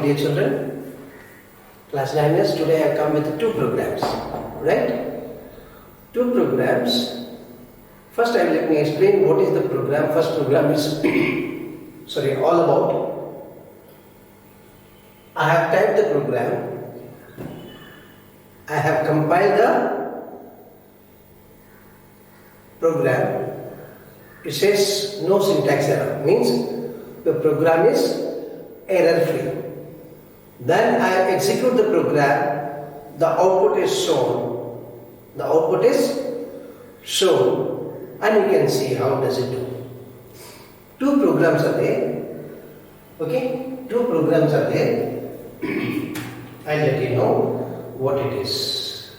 dear children, class 9ers, today I come with two programs, right? Two programs. First let me explain what is the program. First program is all about. I have typed the program. I have compiled the program. It says no syntax error, means the program is error free. Then I execute the program, the output is shown. The output is shown, and you can see how does it do. Two programs are there. Okay, two programs are there. I'll let you know what it is.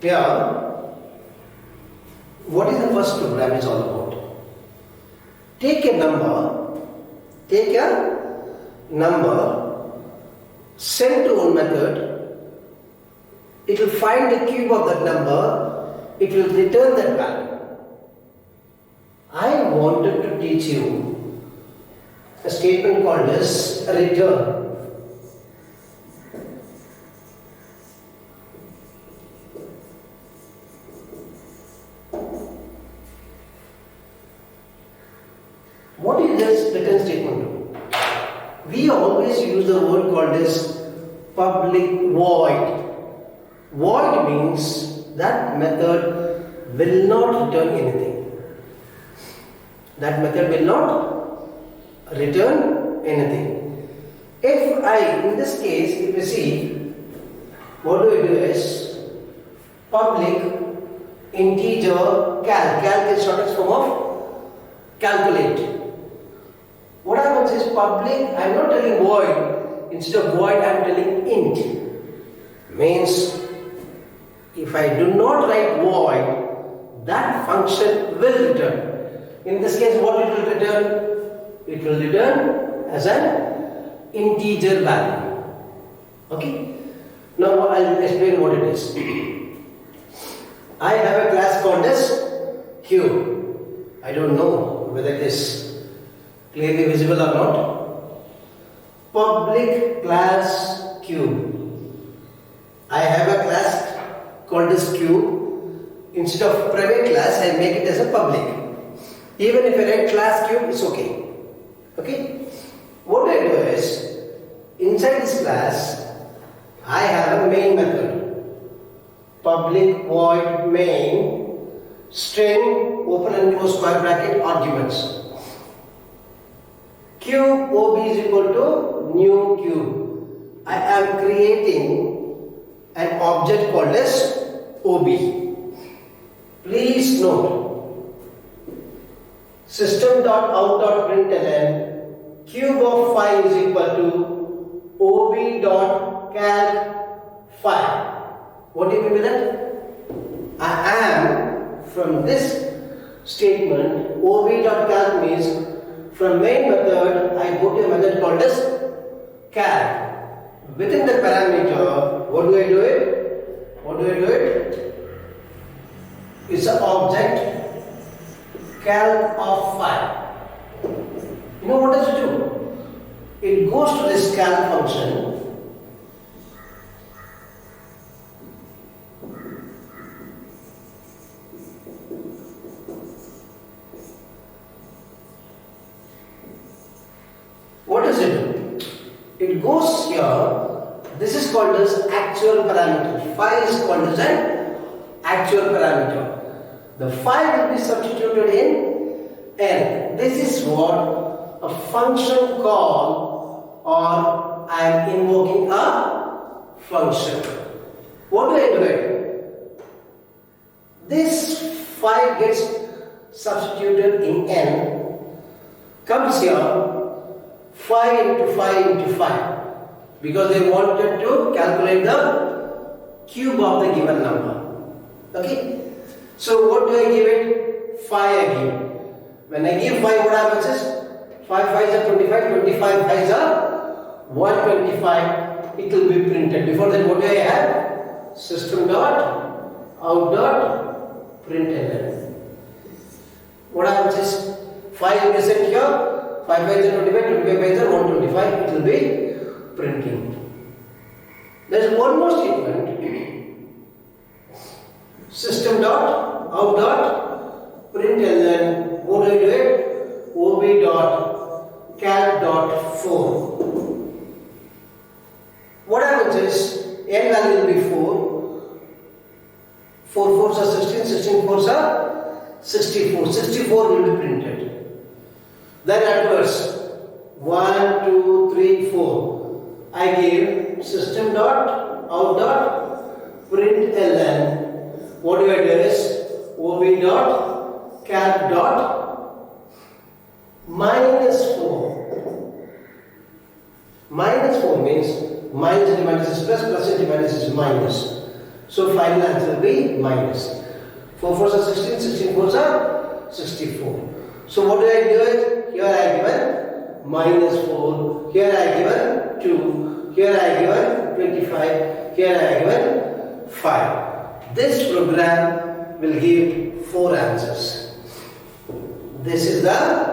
Here, what is the first program is all about? Take a number, send to one method, it will find the cube of that number, it will return that value. I wanted to teach you a statement called as return. What is this return statement do? We always use the word called as public void. Void means that method will not return anything. That method will not return anything. If I, in this case, if you see, what do is public integer cal. Cal is shortest form of calculate. What happens is public, I am not telling void. Instead of void, I am telling int. Means, if I do not write void, that function will return. In this case, what it will return? It will return as an integer value. Okay? Now I will explain what it is. I have a class called as Q. I don't know whether it is clearly visible or not. Public class Q. I have a class called as Q. Instead of private class, I make it as a public. Even if I write class Q, it's okay. Okay? What I do is, inside this class, I have a main method. Public void main string open and close square bracket arguments. Cube OB is equal to new cube. I am creating an object called as OB. Please note, system.out.println cube of 5 is equal to ob.calc5. What do you mean by that? I am, from this statement, ob.calc means from main method I go to a method called as calc. Within the parameter, what do I do it? It's an object calc of 5. You know what does it do? It goes to this calc function. What does it do? It goes here. This is called as actual parameter. 5 is called as an actual parameter. The 5 will be substituted in n. This is what a function call, or I am invoking a function. What do I do it? This 5 gets substituted in n, comes here 5 into 5 into 5, because they wanted to calculate the cube of the given number. Okay? So what do I give it? 5 I give. When I give 5, what happens is 5 5s are 25, 25 5s are 125. It will be printed. Before that, what do I have? System dot out dot println. what happens is 5 will be sent here, 5 by 25, 25 by 125, it will be printing. There is one more statement, system dot out dot println, what do I do it? ob dot cal dot 4. What happens is n value will be 4, 4 4s are 16, 16 4s are 64, 64 will be printed. Then afterwards 1, 2, 3, 4 I give system dot out dot println. What do I do is ob dot cal dot minus 4. Minus 4 means minus into minus is plus, plus into minus is minus. So final answer will be minus. 4 4s are 16, 16 4s are 64. So what do I do it? Here I given minus 4, here I given 2, here I given 25, here I given 5. This program will give 4 answers. This is the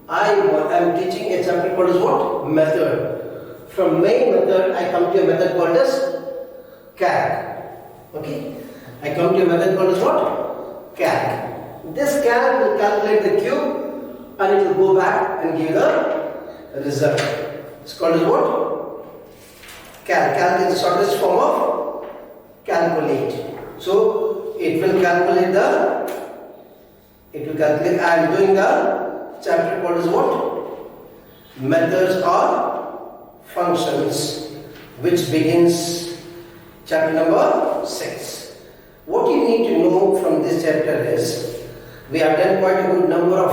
I am teaching a chapter called as what? Method. From main method I come to a method called as calc. Okay? I come to a method called as what? Calc. This calc will calculate the cube and it will go back and give the result. It's called as what? Calc. Calc is the shortest form of calculate. So it will calculate I am doing the chapter called as what? Methods or functions, which begins chapter number 6. What you need to know from this chapter is we have done quite a good number of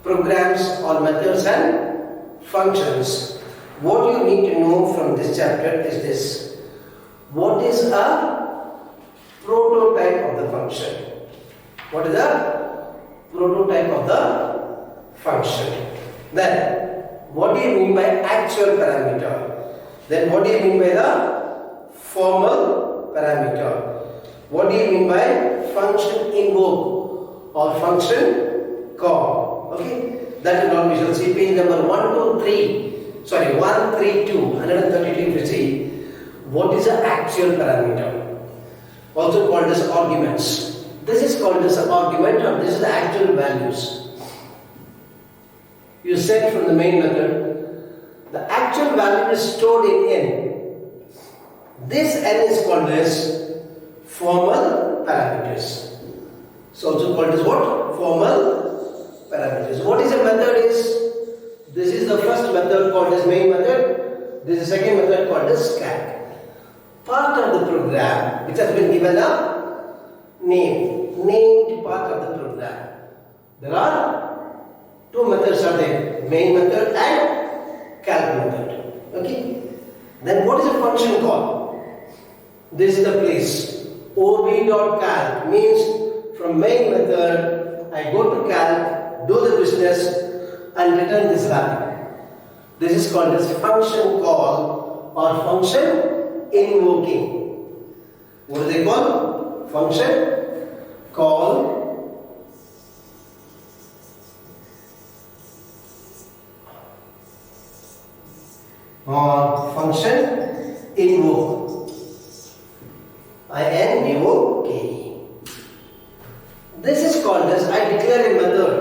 programs or methods and functions. What you need to know from this chapter is this: what is a prototype of the function? What is the prototype of the function? Then what do you mean by actual parameter? Then what do you mean by the formal parameter? What do you mean by function invoke or function call? Okay, that is what we shall see. Page number 132, if you see, what is the actual parameter? Also called as arguments. This is called as an argument, or this is the actual values. You set from the main method, the actual value is stored in n. This n is called as formal parameters. It's also called as what? Formal parameters. What is a method is, this is the first method called as main method, this is the second method called as calc. Part of the program which has been given a named part of the program. There are two methods are there, main method and calc method. Okay. Then what is a function call? This is the place. ob.calc means from main method I go to calc, do the business and return this value. This is called as function call or function invoking. What do they call? Function call or function invoke. I-N-V-O-K-E. This is called as I declare a method.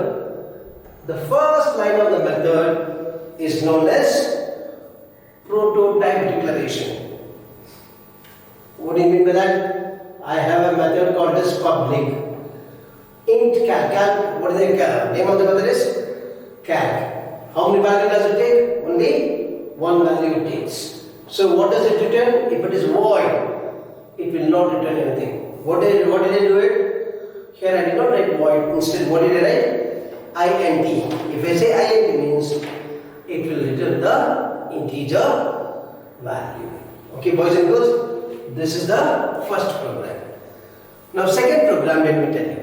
The first line of the method is known as prototype declaration. What do you mean by that? I have a method called as public. Int calc. What is the name of the method is? Calc. How many value does it take? Only one value it takes. So what does it return? If it is void, it will not return anything. What did I do it? Here I did not write void. Instead, what did I write? int. If I say int means it will return the integer value. Okay, boys and girls, this is the first program. Now second program, let me tell you.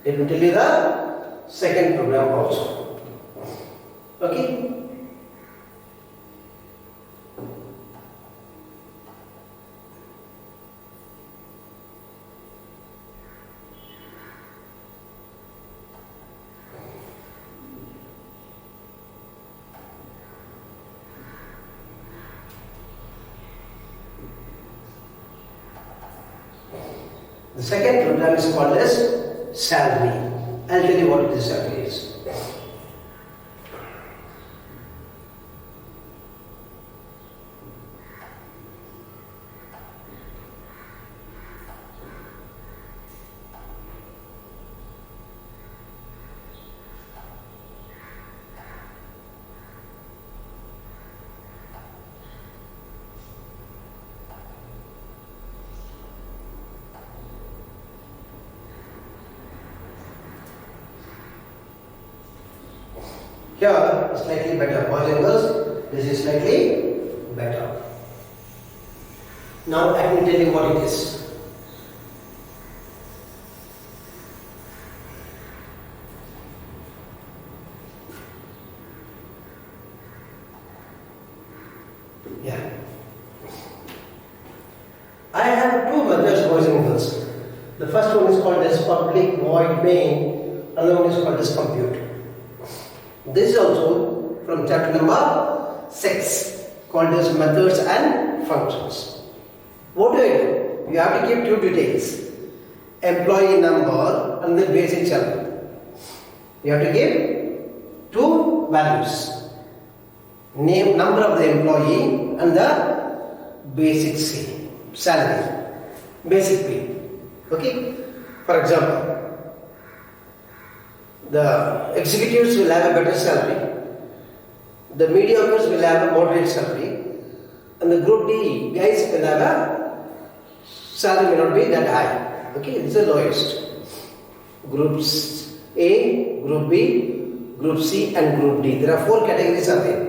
Let me tell you the second program also. Okay. The second program is called as salary. I'll tell you what the salary is. Here is slightly better. Boys and girls, this is slightly better. Now I can tell you what it is. Yeah. I have two methods, boys and girls. The first one is called as public void main, another one is called as compute. This is also from chapter number 6, called as methods and functions. What do? You have to give two details: employee number and the basic salary. You have to give two values: name, number of the employee, and the basic salary, basic pay. Okay. For example, the executives will have a better salary, the mediocres will have a moderate salary, and the group D guys will have a salary may not be that high. Okay, it's the lowest. Groups A, Group B, Group C, and Group D. There are 4 categories are there.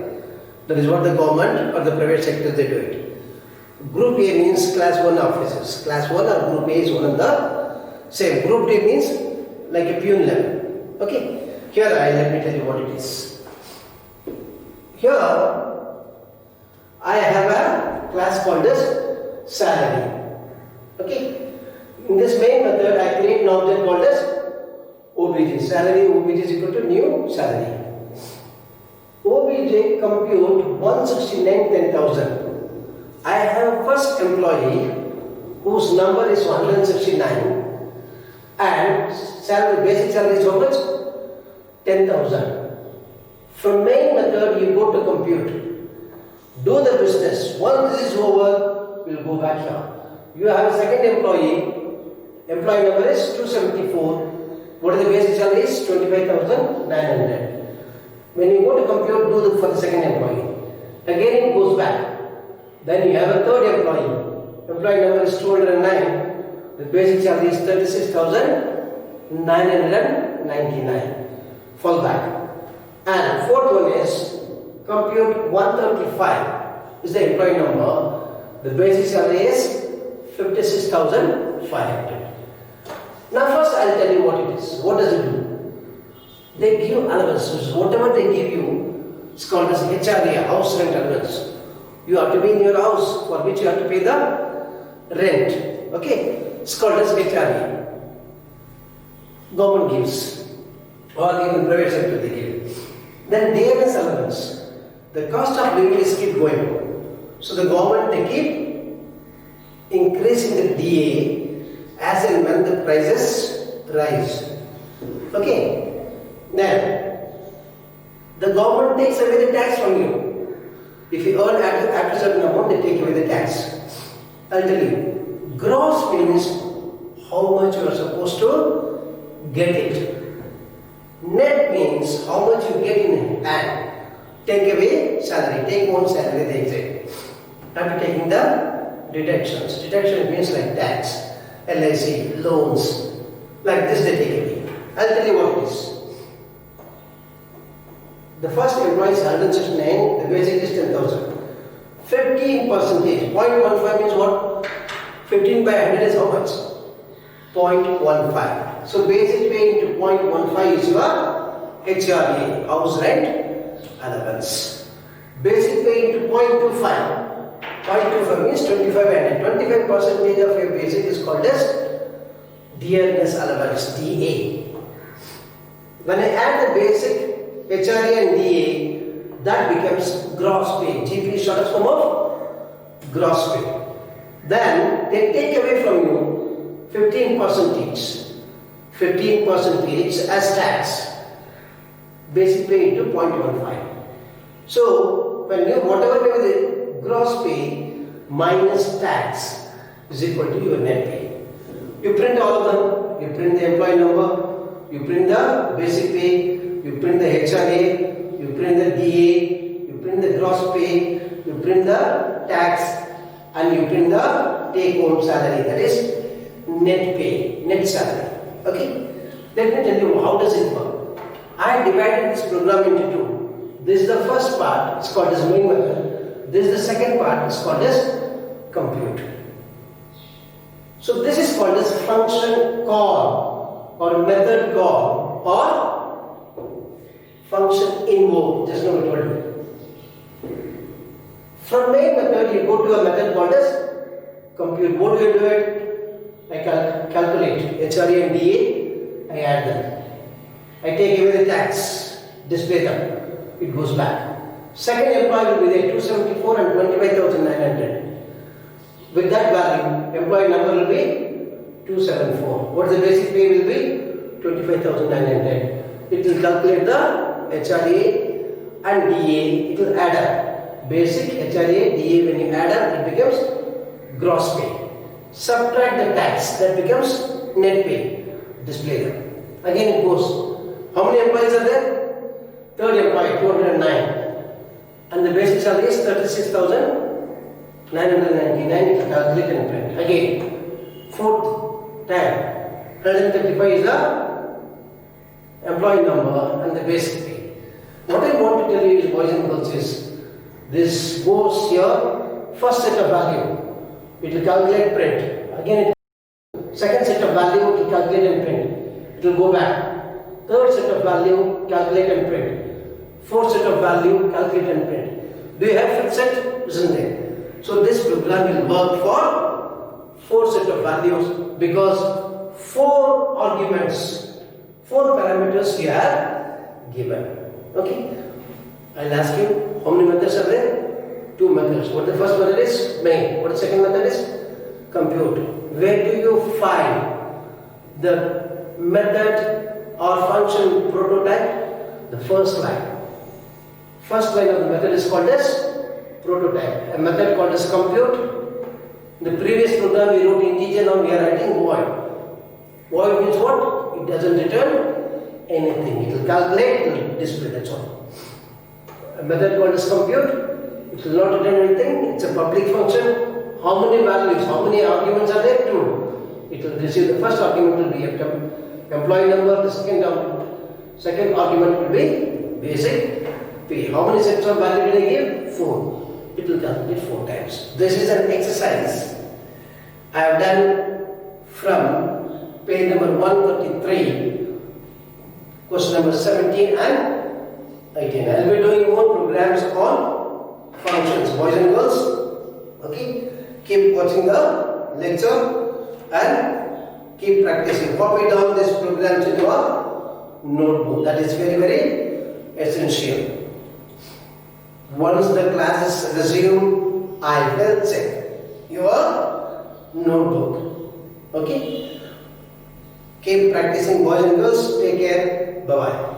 That is what the government or the private sector they do it. Group A means class 1 officers. Class 1 or Group A is one of the same. Group D means like a peon level. Okay, here let me tell you what it is. Here I have a class called as salary. Okay, in this main method I create an object called as OBJ. Salary OBJ is equal to new salary. OBJ compute 169 10,000. I have first employee whose number is 169 and salary, basic salary is how much? 10,000. From main method you go to compute. Do the business. Once this is over, we'll go back here. You have a second employee. Employee number is 274. What is the basic salary? Is 25,900. When you go to compute, do for the second employee. Again it goes back. Then you have a third employee. Employee number is 209. The basic salary is 36,999. Fall back. And fourth one is compute 135 is the employee number. The basic salary is 56,500. Now first I will tell you what it is. What does it do? They give allowances. Whatever they give you is called as HRA, house rent allowance. You have to be in your house for which you have to pay the rent. Okay? It's called as HRA. Government gives, or even private sector they give. Then DMS allowance. The cost of living is keep going. So the government they keep increasing the DA as and when the prices rise. Okay. Then the government takes away the tax from you. If you earn after a certain amount, they take away the tax. I'll tell you. Gross means how much you are supposed to get it. Net means how much you get in hand. Take away salary, take one salary, they say. After taking the deductions. Deduction means like tax, LIC, loans. Like this they take away. I'll tell you what it is. The first employee is 169, the basic is 10,000. 15%, 0.15 means what? 15 by 100 is how much? 0.15. So basic pay into 0.15 is your HRA, house rent allowance. Basic pay into 0.25. 0.25 means 25 and 25% of your basic is called as dearness allowance, DA. When I add the basic HRA and DA, that becomes gross pay. GP is short form of gross pay. Then they take away from you 15% as tax. Basic pay into 0.15. So when you whatever may be the gross pay minus tax is equal to your net pay. You print all of them. You print the employee number. You print the basic pay. You print the HRA. You print the DA. You print the gross pay. You print the tax, and you print the take-home salary. That is net pay, net salary. Okay. Let me tell you how does it work. I divided this program into two. This is the first part, it's called as main method. This is the second part, it's called as compute. So this is called as function call or method call or function invoke. Just now we told you. From main method you go to a method called as compute. What do you do it? I calculate HRA and DA, I add them. I take away the tax, display them, it goes back. Second employee will be there, 274 and 25,900. With that value, employee number will be 274. What the basic pay will be? 25,900. It will calculate the HRA and DA, it will add up. Basic, HRA, DA, when you add up, it becomes gross pay. Subtract the tax, that becomes net pay. Display them. Again it goes. How many employees are there? Third employee, 209. And the basic salary is 36,999. It will calculate and print. Again, fourth time, 135 is the employee number and the basic pay. What I want to tell you is, boys and girls, is this goes here, first set of value, it will calculate print. Again, second set of value, it will calculate and print. It will go back. Third set of value, calculate and print. Fourth set of value, calculate and print. Do you have fifth set? Isn't there? So this program will work for four set of values because four arguments, four parameters you have given. Okay? I'll ask you, how many methods are there? Two methods. What the first method is? Main. What the second method is? Compute. Where do you find the method or function prototype? The first line. First line of the method is called as prototype. A method called as compute. In the previous program we wrote integer, now we are writing void. Void means what? It doesn't return anything. It will calculate, it will display, that's all. A method called as compute, it will not return anything, it's a public function. How many values, how many arguments are there? Two. It will receive, the first argument will be employee number, the second argument will be basic pay. How many sets of value did I give? 4. It will calculate 4 times. This is an exercise I have done from page number 133, question number 17 and 18. I will be doing more programs on functions, boys and girls. Okay? Keep watching the lecture and keep practicing. Copy down these programs in your notebook. That is very, very essential. Once the class is resumed, I will check your notebook. Okay? Keep practicing, boys and girls. Take care. Bye-bye.